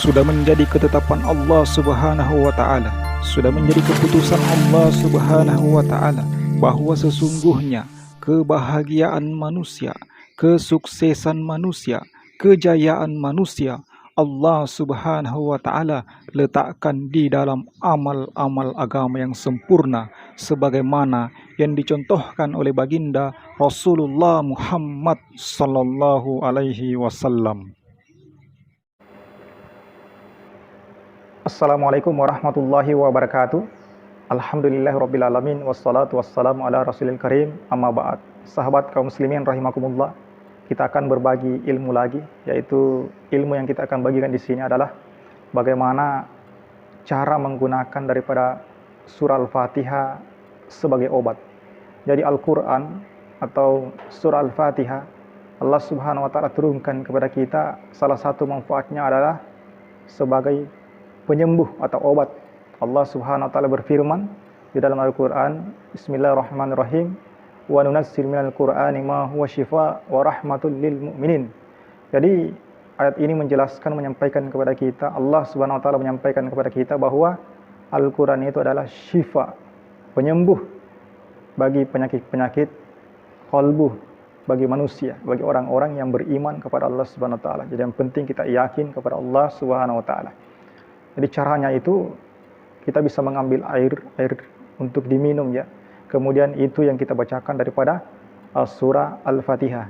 sudah menjadi ketetapan Allah Subhanahu wa taala, sudah menjadi keputusan Allah Subhanahu wa taala bahwa sesungguhnya kebahagiaan manusia, kesuksesan manusia, kejayaan manusia Allah Subhanahu wa taala letakkan di dalam amal-amal agama yang sempurna sebagaimana yang dicontohkan oleh baginda Rasulullah Muhammad sallallahu alaihi wasallam. Assalamualaikum warahmatullahi wabarakatuh. Alhamdulillahirrabbilalamin. Wassalatu wassalamu ala rasulil karim. Amma ba'd. Sahabat kaum muslimin rahimakumullah, kita akan berbagi ilmu lagi, yaitu ilmu yang kita akan bagikan di sini adalah bagaimana cara menggunakan daripada surah Al-Fatihah sebagai obat. Jadi Al-Quran atau surah Al-Fatihah Allah Subhanahu wa ta'ala turunkan kepada kita, salah satu manfaatnya adalah sebagai penyembuh atau obat. Allah Subhanahu wa taala berfirman di dalam Al-Qur'an, Bismillahirrahmanirrahim, wa nunazzilu minal Qur'ani ma huwa syifaa wa rahmatul lil mu'minin. Jadi ayat ini menjelaskan, menyampaikan kepada kita, Allah Subhanahu wa taala menyampaikan kepada kita bahwa Al-Qur'an itu adalah syifa, penyembuh bagi penyakit-penyakit qalbu, bagi manusia, bagi orang-orang yang beriman kepada Allah Subhanahu wa taala. Jadi yang penting kita yakin kepada Allah Subhanahu wa taala. Jadi caranya itu kita bisa mengambil air untuk diminum ya. Kemudian itu yang kita bacakan daripada surah Al-Fatihah.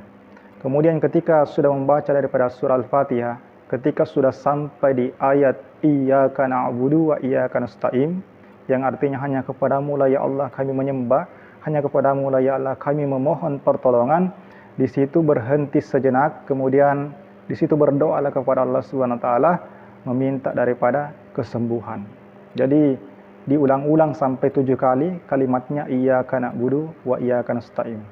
Kemudian ketika sudah membaca daripada surah Al-Fatihah, ketika sudah sampai di ayat Iyyaka na'budu wa iyyaka nasta'in, yang artinya hanya kepadamu lah ya Allah kami menyembah, hanya kepadamu lah ya Allah kami memohon pertolongan, di situ berhenti sejenak, kemudian di situ berdoalah kepada Allah Subhanahu wa taala meminta daripada kesembuhan. Jadi diulang-ulang sampai 7 kali kalimatnya Iyyaka na'budu wa iyyaka nasta'in.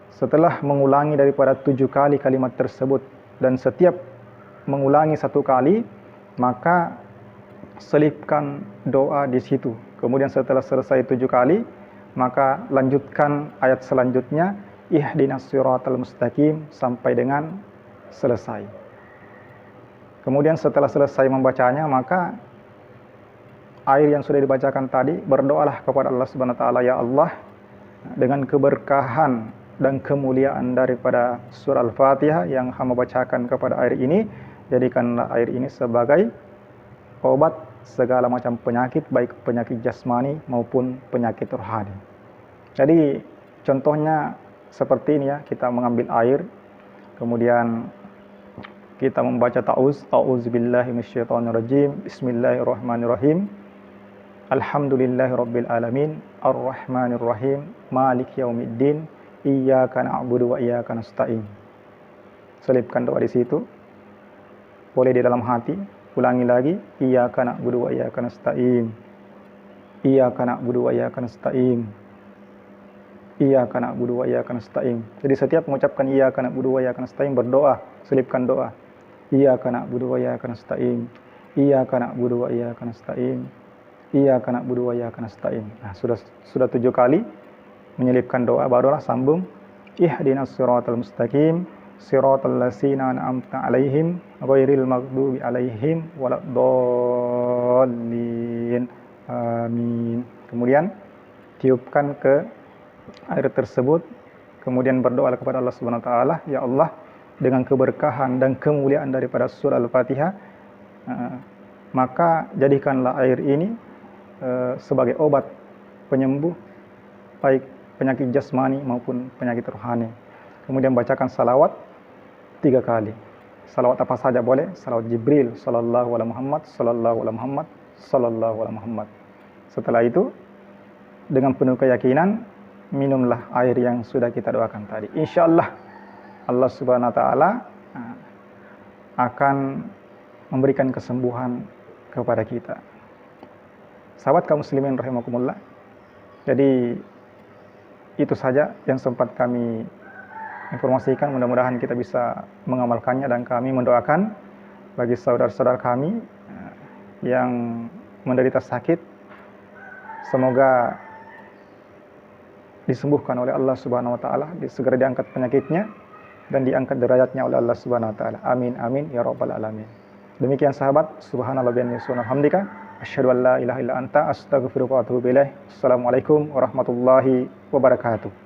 Setelah mengulangi daripada 7 kali kalimat tersebut, dan setiap mengulangi 1 kali, maka selipkan doa di situ. Kemudian setelah selesai 7 kali, maka lanjutkan ayat selanjutnya Ihdinas siratal mustaqim sampai dengan selesai. Kemudian setelah selesai membacanya, maka air yang sudah dibacakan tadi, berdoalah kepada Allah Subhanahu wa taala, ya Allah, dengan keberkahan dan kemuliaan daripada surah Al-Fatihah yang hamba bacakan kepada air ini, jadikanlah air ini sebagai obat segala macam penyakit, baik penyakit jasmani maupun penyakit rohani. Jadi contohnya seperti ini ya, kita mengambil air, kemudian kita membaca A'udzubillahi minasyaitonirrajim, Bismillahirrahmanirrahim, Alhamdulillahirabbil alamin, Arrahmanirrahim, Maliki yaumiddin, Iyyaka na'budu wa iyyaka nasta'in. Selipkan doa di situ. Boleh di dalam hati, ulangi lagi, Iyyaka na'budu wa iyyaka nasta'in. Iyyaka na'budu wa iyyaka nasta'in. Iyyaka na'budu wa iyyaka nasta'in. Jadi setiap mengucapkan Iyyaka na'budu wa iyyaka nasta'in, berdoa, selipkan doa. Iyyaka na'budu wa iyyaka nasta'in. Iyyaka na'budu wa iyyaka nasta'in. Iyyaka na'budu wa iyyaka nasta'in. Nah, sudah 7 kali menyelipkan doa, barulah sambung Ihdinas siratal mustaqim, siratal ladzina an'amta 'alaihim ghairil maghdubi 'alaihim waladdallin. Amin. Kemudian tiupkan ke air tersebut, kemudian berdoa kepada Allah Subhanahu wa taala, ya Allah, dengan keberkahan dan kemuliaan daripada surah Al-Fatihah, maka jadikanlah air ini sebagai obat penyembuh baik penyakit jasmani maupun penyakit rohani. Kemudian bacakan salawat 3 kali. Salawat apa saja boleh, salawat Jibril, sallallahu ala Muhammad, sallallahu ala Muhammad, sallallahu ala Muhammad. Setelah itu dengan penuh keyakinan minumlah air yang sudah kita doakan tadi. Insyaallah Allah Subhanahu wa taala akan memberikan kesembuhan kepada kita. Sahabat kaum muslimin rahimakumullah. Jadi itu saja yang sempat kami informasikan, mudah-mudahan kita bisa mengamalkannya, dan kami mendoakan bagi saudara-saudara kami yang menderita sakit, semoga disembuhkan oleh Allah Subhanahu wa taala, segera diangkat penyakitnya dan diangkat derajatnya oleh Allah Subhanahu wa taala. Amin amin ya rabbal alamin. Demikian sahabat, subhanallah bihamdihi hamdika, asyhadu an la ilaha illa anta, astaghfiruka wa atubu ilaik. Assalamualaikum warahmatullahi wabarakatuh.